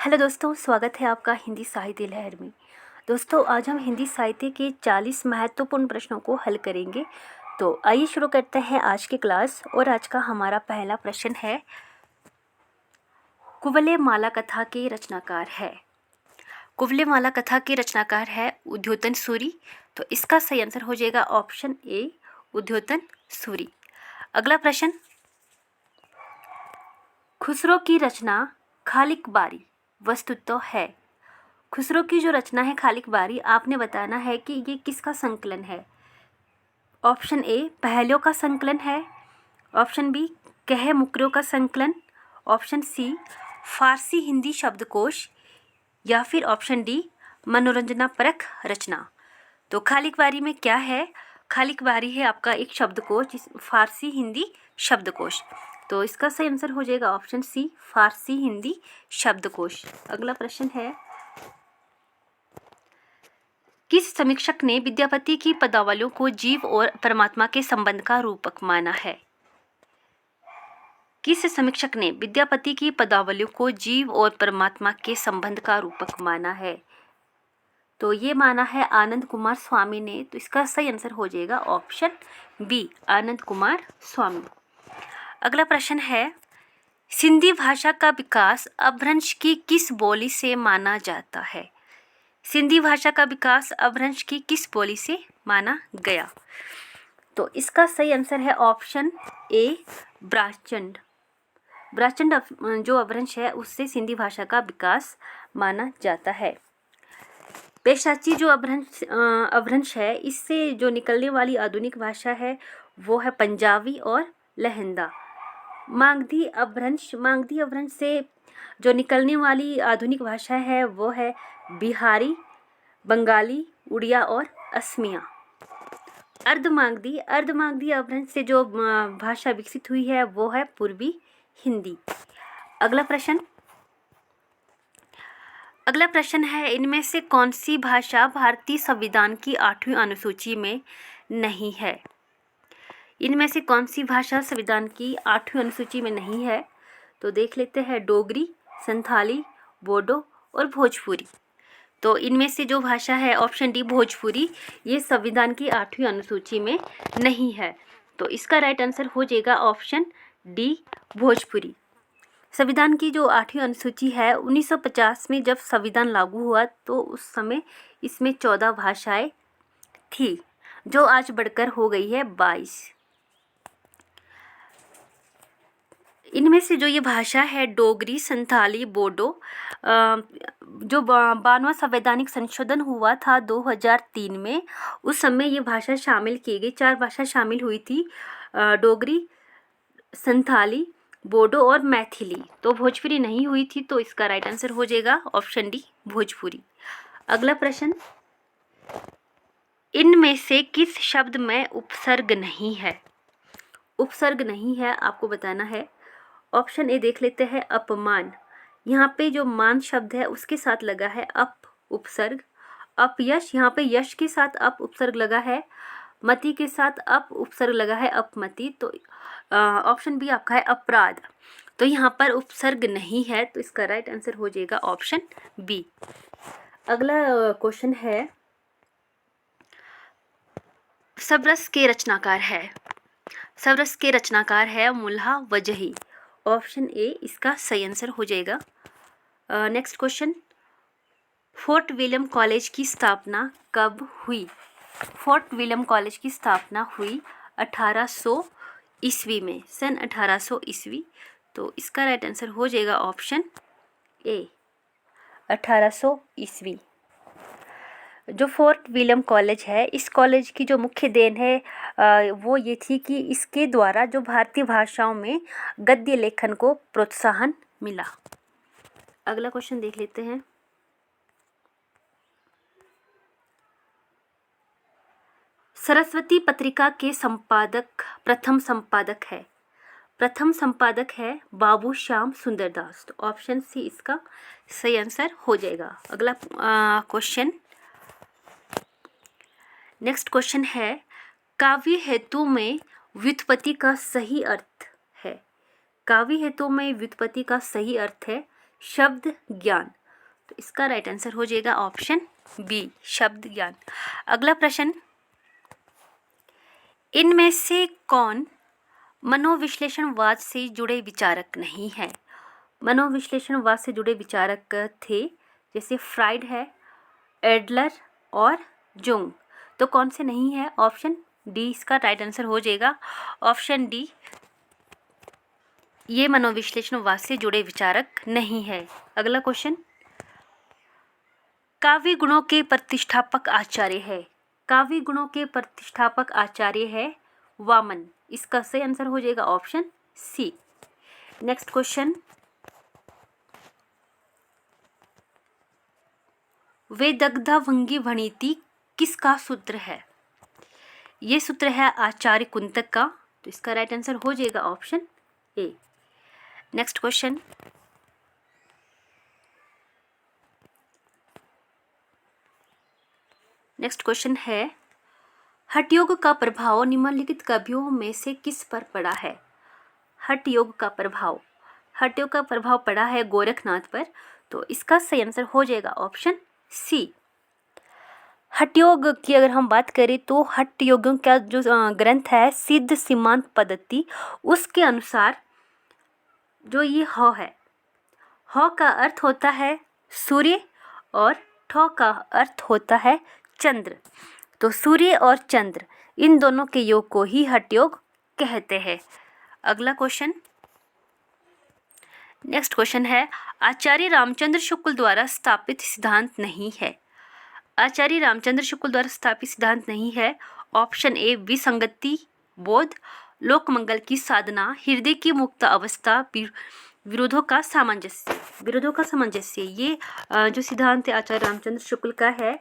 Hello दोस्तों, स्वागत है आपका हिंदी साहित्य लहर में। दोस्तों, आज हम हिंदी साहित्य के 40 महत्वपूर्ण प्रश्नों को हल करेंगे। तो आइए शुरू करते हैं आज की क्लास। और आज का हमारा पहला प्रश्न है, कुवलय माला कथा के रचनाकार है। कुवलय माला कथा के रचनाकार है उद्योतन सूरी। तो इसका सही आंसर हो जाएगा ऑप्शन ए, उद्योतन सूरी। अगला प्रश्न, खुसरो की रचना खालिक बारी वस्तुतः है। खुसरो की जो रचना है खालिक बारी, आपने बताना है कि ये किसका संकलन है। ऑप्शन ए, पहेलियों का संकलन है। ऑप्शन बी, कह मुकरों का संकलन। ऑप्शन सी, फारसी हिंदी शब्दकोश। या फिर ऑप्शन डी, मनोरंजनापरक रचना। तो खालिक बारी में क्या है? खालिक बारी है आपका एक शब्दकोश, फारसी हिंदी शब्दकोश। तो इसका सही आंसर हो जाएगा ऑप्शन सी, फारसी हिंदी शब्दकोश। अगला प्रश्न है, किस समीक्षक ने विद्यापति की पदावलियों को जीव और परमात्मा के संबंध का रूपक माना है? किस समीक्षक ने विद्यापति की पदावलियों को जीव और परमात्मा के संबंध का रूपक माना है? तो ये माना है आनंद कुमार स्वामी ने। तो इसका सही आंसर हो जाएगा ऑप्शन बी, आनंद कुमार स्वामी। अगला प्रश्न है, सिंधी भाषा का विकास अपभ्रंश की किस बोली से माना जाता है? सिंधी भाषा का विकास अपभ्रंश की किस बोली से माना गया? तो इसका सही आंसर है ऑप्शन ए, ब्राचंड। ब्राचंड जो अपभ्रंश है उससे सिंधी भाषा का विकास माना जाता है। पेशाची जो अपभ्रंश है, इससे जो निकलने वाली आधुनिक भाषा है वो है पंजाबी और लहंदा। मागधी अपभ्रंश से जो निकलने वाली आधुनिक भाषा है वो है बिहारी, बंगाली, उड़िया और असमिया। अर्धमागधी अपभ्रंश से जो भाषा विकसित हुई है वो है पूर्वी हिंदी। अगला प्रश्न है, इनमें से कौन सी भाषा भारतीय संविधान की 8वीं अनुसूची में नहीं है? इनमें से कौन सी भाषा संविधान की 8वीं अनुसूची में नहीं है? तो देख लेते हैं, डोगरी, संथाली, बोडो और भोजपुरी। तो इनमें से जो भाषा है ऑप्शन डी, भोजपुरी, ये संविधान की 8वीं अनुसूची में नहीं है। तो इसका राइट आंसर हो जाएगा ऑप्शन डी, भोजपुरी। संविधान की जो 8वीं अनुसूची है 1950 में जब संविधान लागू हुआ तो उस समय इसमें 14 भाषाएं थी, जो आज बढ़कर हो गई है 22। इनमें से जो ये भाषा है डोगरी, संथाली, बोडो, जो 92वां संवैधानिक संशोधन हुआ था 2003 में, उस समय ये भाषा शामिल की गई। 4 भाषा शामिल हुई थी, डोगरी, संथाली, बोडो और मैथिली। तो भोजपुरी नहीं हुई थी। तो इसका राइट आंसर हो जाएगा ऑप्शन डी, भोजपुरी। अगला प्रश्न, इनमें से किस शब्द में उपसर्ग नहीं है? उपसर्ग नहीं है, आपको बताना है। ऑप्शन ए देख लेते हैं, अपमान। यहाँ पे जो मान शब्द है उसके साथ लगा है अप उपसर्ग। अपयश, यहाँ पे यश के साथ अप उपसर्ग लगा है। मति के साथ अप उपसर्ग लगा है, अपमति। तो ऑप्शन बी आपका है अपराध। तो यहाँ पर उपसर्ग नहीं है। तो इसका राइट आंसर हो जाएगा ऑप्शन बी। अगला क्वेश्चन है, सबरस के रचनाकार है मुल्ला वजही। ऑप्शन ए इसका सही आंसर हो जाएगा। Next question, fort William college की स्थापना कब हुई? फोर्ट विलियम कॉलेज की स्थापना हुई 1800 ईस्वी में, सन 1800 ईस्वी। तो इसका राइट आंसर हो जाएगा ऑप्शन ए, 1800 ईस्वी। जो फोर्ट विलियम कॉलेज है, इस कॉलेज की जो मुख्य देन है वो ये थी कि इसके द्वारा जो भारतीय भाषाओं में गद्य लेखन को प्रोत्साहन मिला। अगला क्वेश्चन देख लेते हैं, सरस्वती पत्रिका के प्रथम संपादक है बाबू श्याम सुंदर दास। तो ऑप्शन सी इसका सही आंसर हो जाएगा। अगला क्वेश्चन, नेक्स्ट क्वेश्चन है, काव्य हेतु में व्युत्पत्ति का सही अर्थ है? काव्य हेतु में व्युत्पत्ति का सही अर्थ है शब्द ज्ञान। तो इसका राइट आंसर हो जाएगा ऑप्शन बी, शब्द ज्ञान। अगला प्रश्न, इनमें से कौन मनोविश्लेषणवाद से जुड़े विचारक नहीं है? मनोविश्लेषणवाद से जुड़े विचारक थे जैसे फ्राइड है, एडलर और जुंग। तो कौन से नहीं है? ऑप्शन डी इसका राइट आंसर हो जाएगा, ऑप्शन डी, ये मनोविश्लेषणवाद से जुड़े विचारक नहीं है। अगला क्वेश्चन, काव्य गुणों के प्रतिष्ठापक आचार्य है, काव्य गुणों के प्रतिष्ठापक आचार्य है वामन। इसका सही आंसर हो जाएगा ऑप्शन सी। नेक्स्ट क्वेश्चन, वेदग्धा भंगी भणिति किसका सूत्र है? ये सूत्र है आचार्य कुंतक का। तो इसका राइट आंसर हो जाएगा ऑप्शन ए। नेक्स्ट क्वेश्चन, नेक्स्ट क्वेश्चन है, हठयोग का प्रभाव निम्नलिखित कवियों में से किस पर पड़ा है? हठयोग का प्रभाव, हठयोग का प्रभाव पड़ा है गोरखनाथ पर। तो इसका सही आंसर हो जाएगा ऑप्शन सी। हठयोग की अगर हम बात करें तो हठयोगियों का जो ग्रंथ है सिद्ध सीमांत पद्धति, उसके अनुसार जो ये ह है, ह का अर्थ होता है सूर्य और ठ का अर्थ होता है चंद्र। तो सूर्य और चंद्र इन दोनों के योग को ही हठयोग कहते हैं। अगला क्वेश्चन, नेक्स्ट क्वेश्चन है, आचार्य रामचंद्र शुक्ल द्वारा स्थापित सिद्धांत नहीं है। आचार्य रामचंद्र शुक्ल द्वारा स्थापित सिद्धांत नहीं है। ऑप्शन ए, विसंगति बोध, लोक मंगल की साधना, हृदय की मुक्त अवस्था, विरोधों का सामंजस्य। विरोधों का सामंजस्य ये जो सिद्धांत है आचार्य रामचंद्र शुक्ल का है।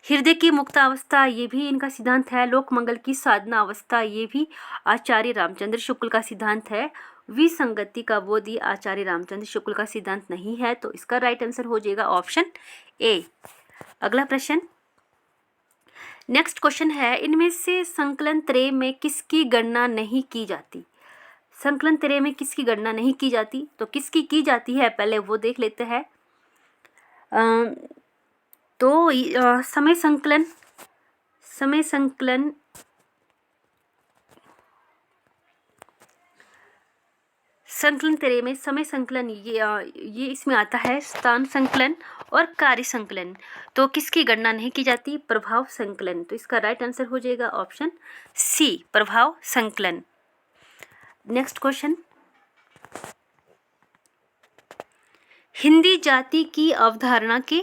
हृदय की मुक्त अवस्था ये भी इनका सिद्धांत है। लोक मंगल की साधना अवस्था ये भी आचार्य रामचंद्र शुक्ल का सिद्धांत है। विसंगति का बोध ये आचार्य रामचंद्र शुक्ल का सिद्धांत नहीं है। तो इसका राइट आंसर हो जाएगा ऑप्शन ए। अगला प्रश्न, नेक्स्ट क्वेश्चन है, इनमें से संकलन त्रय में किसकी गणना नहीं की जाती? संकलन त्रय में किसकी गणना नहीं की जाती? तो किसकी की जाती है पहले वो देख लेते हैं। तो समय संकलन, समय संकलन संकलन त्रय में समय संकलन ये इसमें आता है स्थान संकलन और कार्य संकलन। तो किसकी गणना नहीं की जाती? प्रभाव संकलन। तो इसका राइट आंसर हो जाएगा ऑप्शन सी, प्रभाव संकलन। नेक्स्ट क्वेश्चन, हिंदी जाति की अवधारणा के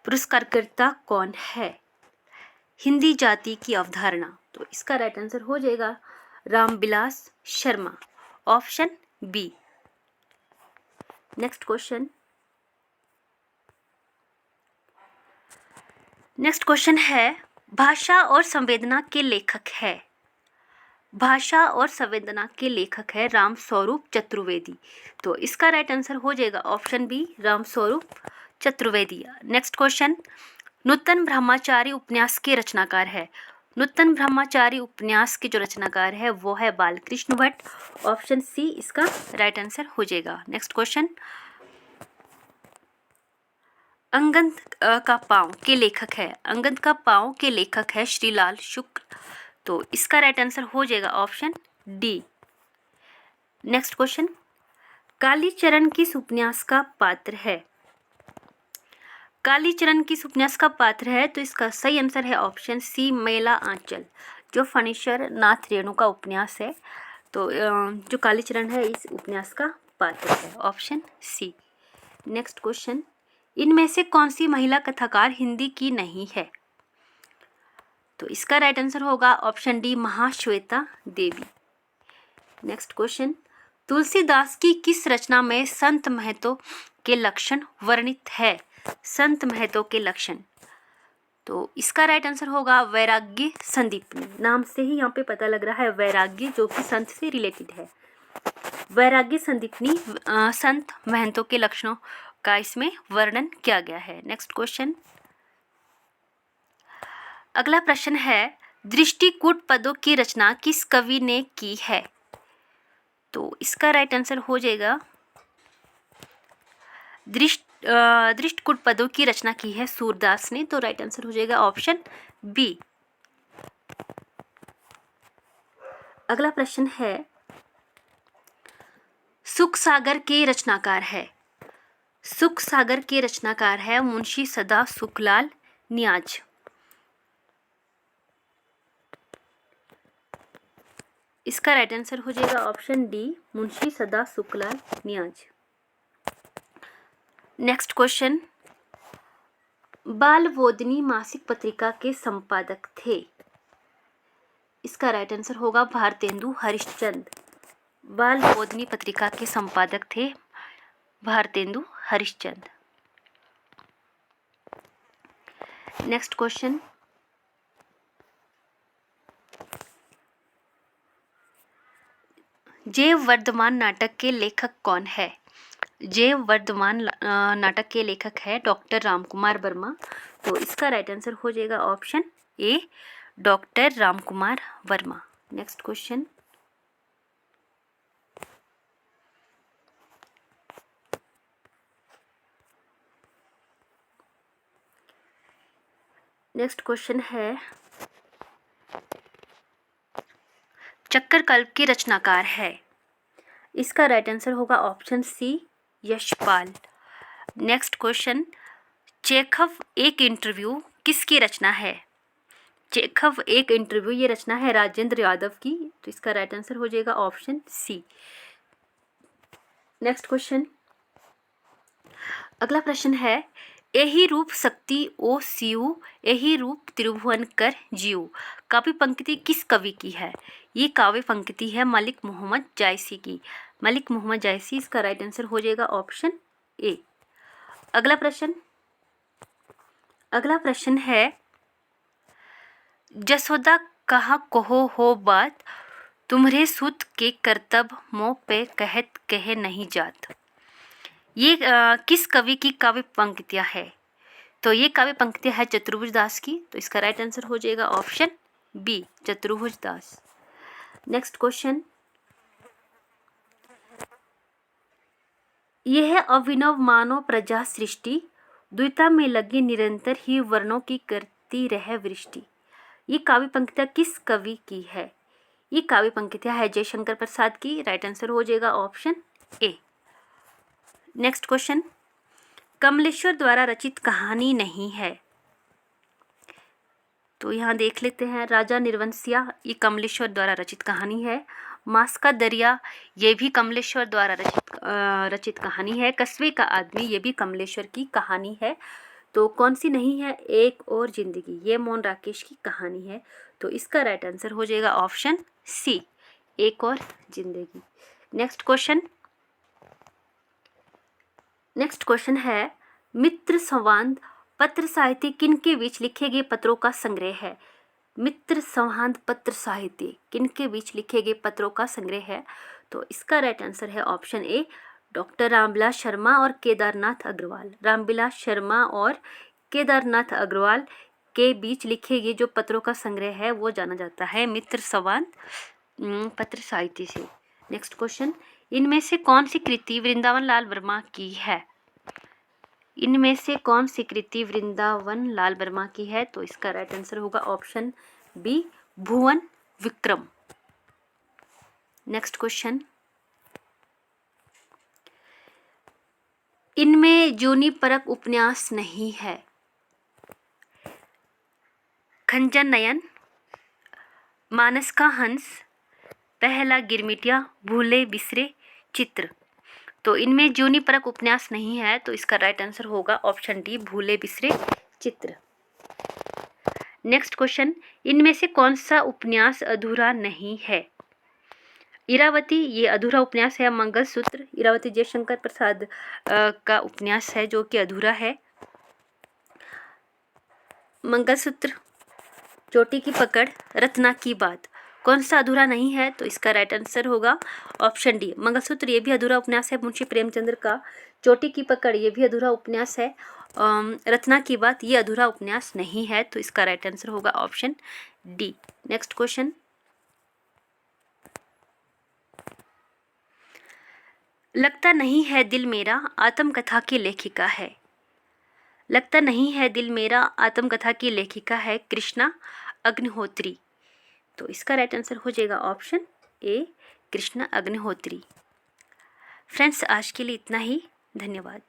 पुरस्कारकर्ता कौन है? हिंदी जाति की अवधारणा, तो इसका राइट आंसर हो जाएगा Ramvilas Sharma, option B. Next question, next question है, भाषा और संवेदना के लेखक है। भाषा और संवेदना के लेखक है रामस्वरूप चतुर्वेदी। तो इसका राइट आंसर हो जाएगा option B, Ramswaroop Chaturvedi. Next question, Nutan Brahmachari उपन्यास के रचनाकार है। नूतन ब्रह्मचारी उपन्यास के जो रचनाकार है वो है बालकृष्ण भट्ट, ऑप्शन सी इसका राइट आंसर हो जाएगा। नेक्स्ट क्वेश्चन, अंगद का पाँव के लेखक है। अंगद का पाँव के लेखक है श्रीलाल शुक्ल। तो इसका राइट आंसर हो जाएगा option D. Next question, Kalicharan किस उपन्यास का पात्र है? कालीचरण किस उपन्यास का पात्र है? तो इसका सही आंसर है ऑप्शन सी, मेला आंचल, जो फणीश्वर नाथ रेणु का उपन्यास है। तो जो कालीचरण है इस उपन्यास का पात्र है, ऑप्शन सी। नेक्स्ट क्वेश्चन, इनमें से कौन सी महिला कथाकार हिंदी की नहीं है? तो इसका राइट आंसर होगा ऑप्शन डी, महाश्वेता देवी। नेक्स्ट क्वेश्चन, तुलसीदास की किस रचना में संत महतो के लक्षण वर्णित है? संत महतो के लक्षण, तो इसका राइट आंसर होगा वैराग्य संदीपनी। नाम से ही यहाँ पे पता लग रहा है वैराग्य जो कि संत से रिलेटेड है। वैराग्य संदीपनी संत महंतों के लक्षणों का इसमें वर्णन किया गया है। नेक्स्ट क्वेश्चन, अगला प्रश्न है, दृष्टिकूट पदों की रचना किस कवि ने की है? तो इसका राइट आंसर हो जाएगा दृष्टकूट पदों की रचना की है सूरदास ने, तो राइट आंसर हो जाएगा ऑप्शन बी। अगला प्रश्न है, सुख सागर के रचनाकार है, सुख सागर के रचनाकार है मुंशी सदा सुखलाल नियाज। इसका राइट आंसर हो जाएगा ऑप्शन डी, मुंशी सदा सुखलाल नियाज। नेक्स्ट क्वेश्चन, बाल बोधनी मासिक पत्रिका के संपादक थे। इसका राइट आंसर होगा भारतेंदु हरिश्चंद्र। बाल बोधनी पत्रिका के संपादक थे भारतेंदु हरिश्चंद्र। नेक्स्ट क्वेश्चन, जैव वर्धमान नाटक के लेखक कौन है? जैव वर्धमान नाटक के लेखक है डॉक्टर रामकुमार वर्मा। तो इसका राइट आंसर हो जाएगा option A, doctor Ramkumar Verma. Next question, next question है, चक्करकल्प के रचनाकार है। इसका राइट आंसर होगा option C, Yashpal. Next question, Chekhov एक इंटरव्यू किसकी रचना है? चेखव एक इंटरव्यू ये रचना है राजेंद्र यादव की। तो इसका राइट आंसर हो जाएगा ऑप्शन सी। नेक्स्ट क्वेश्चन, अगला प्रश्न है, एही रूप शक्ति ओ सियु, एही रूप त्रिभुवन कर जियु काव्य पंक्ति किस कवि की है? ये काव्य पंक्ति है मलिक मोहम्मद जायसी की। मलिक मोहम्मद जायसी। इसका राइट आंसर हो जाएगा ऑप्शन ए। अगला प्रश्न है, जसोदा कहा कहो हो बात, तुम्हारे सुत के करतब मोह पे कहत कहे नहीं जात। ये किस कवि की काव्य पंक्तियां है? तो ये काव्य पंक्तियां है चतुर्भुज दास की। तो इसका राइट आंसर हो जाएगा ऑप्शन बी, चतुर्भुज दास। नेक्स्ट क्वेश्चन, यह अभिनव मानव प्रजा सृष्टि, द्विता में लगी निरंतर ही वर्णों की करती रह वृष्टि। ये काव्य पंक्तियां किस कवि की है? ये काव्य पंक्तियां है जयशंकर प्रसाद की। राइट आंसर हो जाएगा ऑप्शन ए। नेक्स्ट क्वेश्चन, कमलेश्वर द्वारा रचित कहानी नहीं है। तो यहाँ देख लेते हैं, राजा निर्वंशिया ये कमलेश्वर द्वारा रचित कहानी है। मास का दरिया ये भी कमलेश्वर द्वारा रचित कहानी है। कस्बे का आदमी ये भी कमलेश्वर की कहानी है। तो कौन सी नहीं है? एक और जिंदगी ये मोहन राकेश की कहानी है। तो इसका राइट आंसर हो जाएगा ऑप्शन सी, एक और जिंदगी। नेक्स्ट क्वेश्चन है, मित्र संवाद पत्र साहित्य किनके बीच लिखे गए पत्रों का संग्रह है? मित्र संवाद पत्र साहित्य किनके बीच लिखे गए पत्रों का संग्रह है? तो इसका राइट आंसर है option A, doctor Ramvilas Sharma और केदारनाथ अग्रवाल। रामविलास शर्मा और केदारनाथ अग्रवाल के बीच लिखे गए जो पत्रों का संग्रह है वो जाना जाता है मित्र संवाद पत्र साहित्य से। नेक्स्ट क्वेश्चन, इनमें से कौन सी कृति वृंदावन लाल वर्मा की है? इनमें से कौन सी कृति वृंदावन लाल वर्मा की है? तो इसका राइट आंसर होगा ऑप्शन बी, भुवन विक्रम। नेक्स्ट क्वेश्चन, इनमें जूनी परक उपन्यास नहीं है। खंजन नयन, मानस का हंस, पहला गिरमिटिया, भूले बिसरे चित्र। तो इनमें जूनी परक उपन्यास नहीं है। तो इसका राइट आंसर होगा ऑप्शन डी, भूले बिसरे चित्र। नेक्स्ट क्वेश्चन, इनमें से कौन सा उपन्यास अधूरा नहीं है? इरावती ये अधूरा उपन्यास है। मंगलसूत्र इरावती जयशंकर प्रसाद का उपन्यास है जो कि अधूरा है। मंगलसूत्र, चोटी की पकड़, रत्ना की बात, कौन सा अधूरा नहीं है? तो इसका राइट आंसर होगा ऑप्शन डी, मंगलसूत्र ये भी अधूरा उपन्यास है मुंशी प्रेमचंद्र का। चोटी की पकड़ ये भी अधूरा उपन्यास है। रत्ना की बात ये अधूरा उपन्यास नहीं है। तो इसका राइट आंसर होगा ऑप्शन डी। नेक्स्ट क्वेश्चन, लगता नहीं है दिल मेरा आत्मकथा की लेखिका है। लगता नहीं है दिल मेरा आत्मकथा की लेखिका है कृष्णा अग्निहोत्री। तो इसका राइट आंसर हो जाएगा ऑप्शन ए कृष्णा अग्निहोत्री। फ्रेंड्स, आज के लिए इतना ही। धन्यवाद।